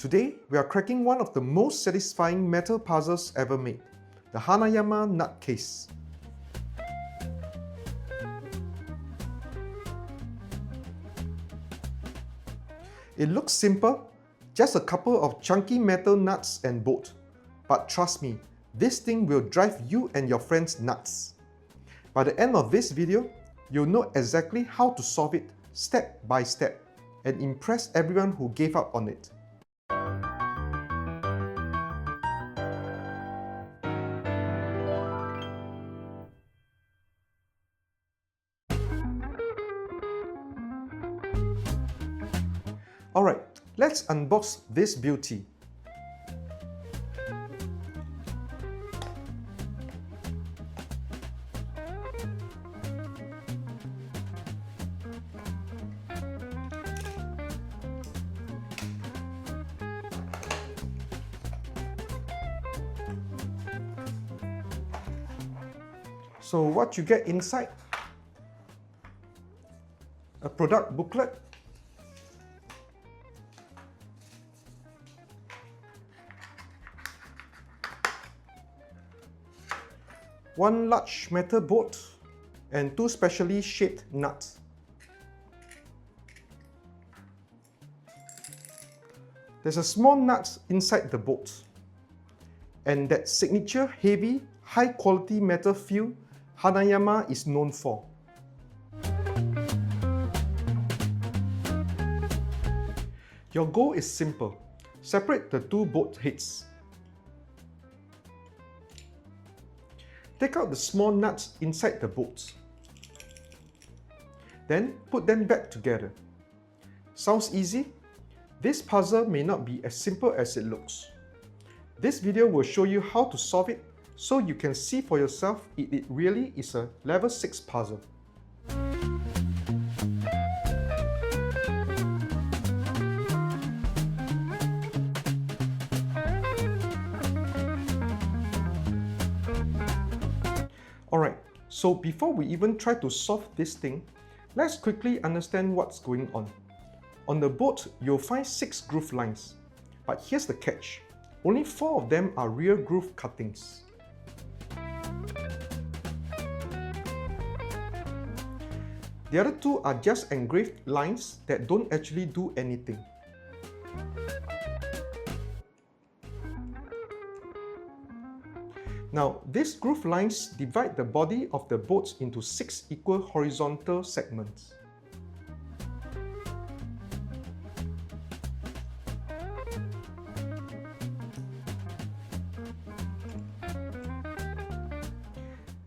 Today, we are cracking one of the most satisfying metal puzzles ever made, the Hanayama Nut Case. It looks simple, just a couple of chunky metal nuts and bolt. But trust me, this thing will drive you and your friends nuts. By the end of this video, you'll know exactly how to solve it step by step and impress everyone who gave up on it. Alright, let's unbox this beauty. So what you get inside? A product booklet, one large metal bolt, and two specially shaped nuts. There's a small nut inside the bolt, and that signature heavy, high-quality metal feel Hanayama is known for. Your goal is simple. Separate the two bolt heads. Take out the small nuts inside the bolts. Then put them back together. Sounds easy? This puzzle may not be as simple as it looks. This video will show you how to solve it so you can see for yourself if it really is a level 6 puzzle. Alright, so before we even try to solve this thing, let's quickly understand what's going on. On the bolt, you'll find 6 groove lines. But here's the catch. Only 4 of them are real groove cuttings. The other 2 are just engraved lines that don't actually do anything. Now, these groove lines divide the body of the bolts into 6 equal horizontal segments.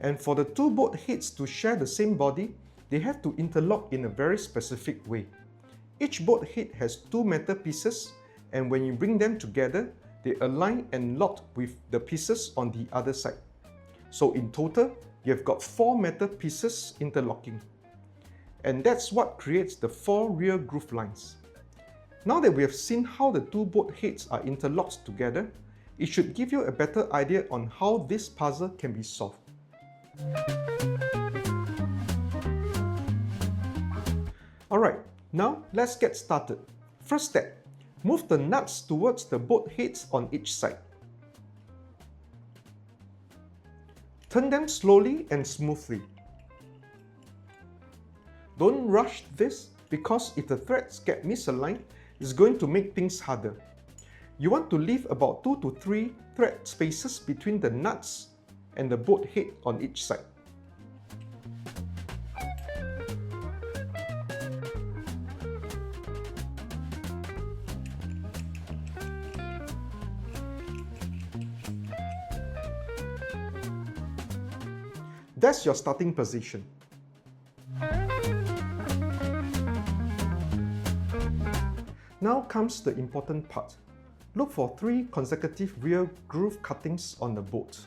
And for the 2 bolt heads to share the same body, they have to interlock in a very specific way. Each bolt head has 2 metal pieces, and when you bring them together, they align and lock with the pieces on the other side. So in total, you've got 4 metal pieces interlocking. And that's what creates the 4 real groove lines. Now that we have seen how the 2 bolt heads are interlocked together, it should give you a better idea on how this puzzle can be solved. Alright, now let's get started. First step, move the nuts towards the bolt heads on each side. Turn them slowly and smoothly. Don't rush this because if the threads get misaligned, it's going to make things harder. You want to leave about 2 to 3 thread spaces between the nuts and the bolt head on each side. That's your starting position. Now comes the important part. Look for 3 consecutive real groove cuttings on the bolt.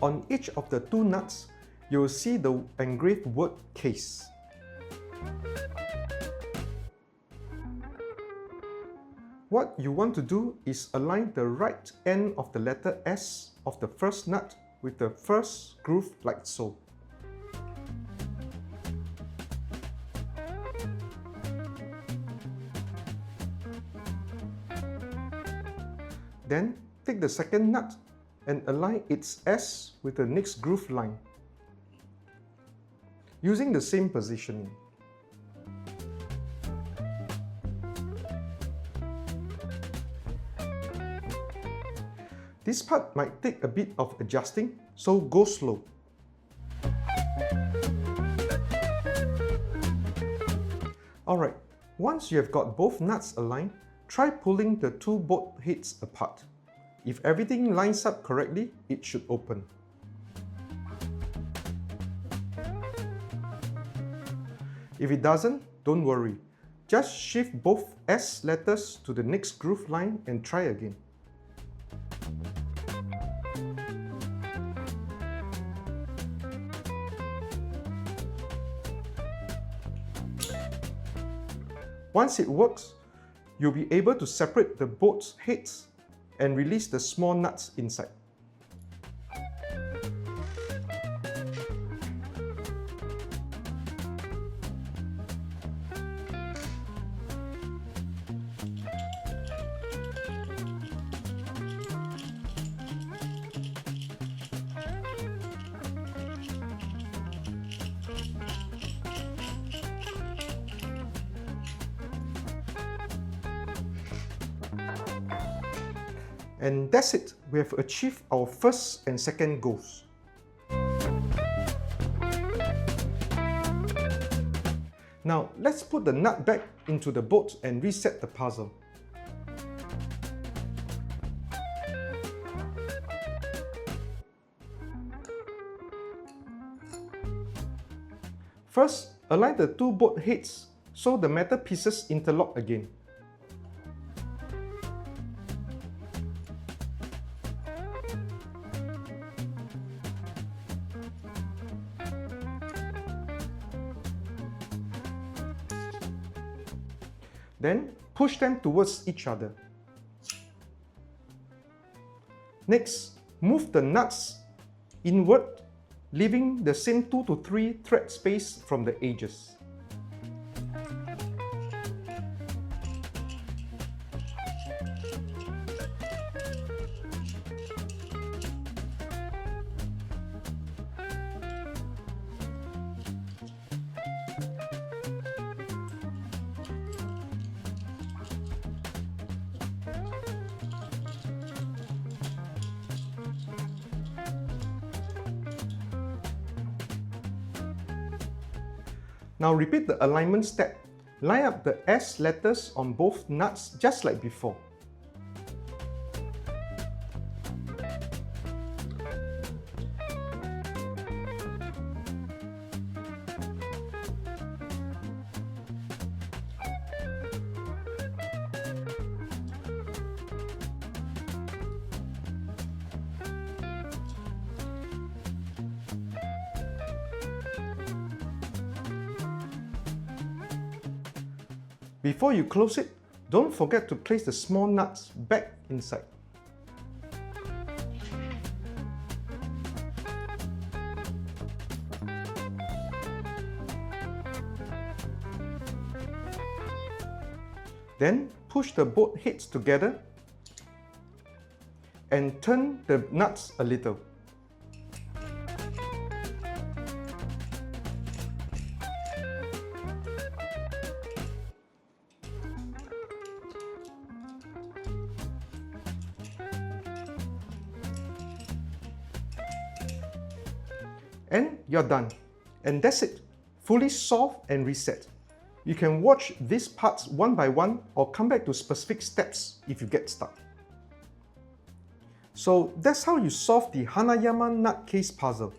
On each of the 2 nuts, you will see the engraved word case. What you want to do is align the right end of the letter S of the first nut with the first groove like so. Then take the second nut and align its S with the next groove line, using the same positioning. This part might take a bit of adjusting, so go slow. Alright, once you have got both nuts aligned, try pulling the two bolt heads apart. If everything lines up correctly, it should open. If it doesn't, don't worry. Just shift both S letters to the next groove line and try again. Once it works, you'll be able to separate the bolt heads and release the small nuts inside. And that's it, we have achieved our first and second goals. Now let's put the nut back into the bolt and reset the puzzle. First, align the two bolt heads so the metal pieces interlock again. Then push them towards each other. Next, move the nuts inward, leaving the same 2 to 3 thread space from the edges. Now repeat the alignment step. Line up the S letters on both nuts just like before. Before you close it, don't forget to place the small nuts back inside. Then push the bolt heads together and turn the nuts a little. And you're done. And that's it. Fully solved and reset. You can watch these parts one by one or come back to specific steps if you get stuck. So that's how you solve the Hanayama Nut Case puzzle.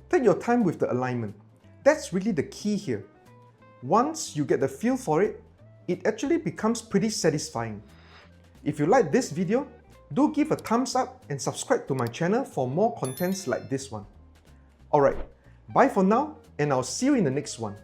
Take your time with the alignment. That's really the key here. Once you get the feel for it, it actually becomes pretty satisfying. If you like this video, do give a thumbs up and subscribe to my channel for more contents like this one. Alright, bye for now and I'll see you in the next one.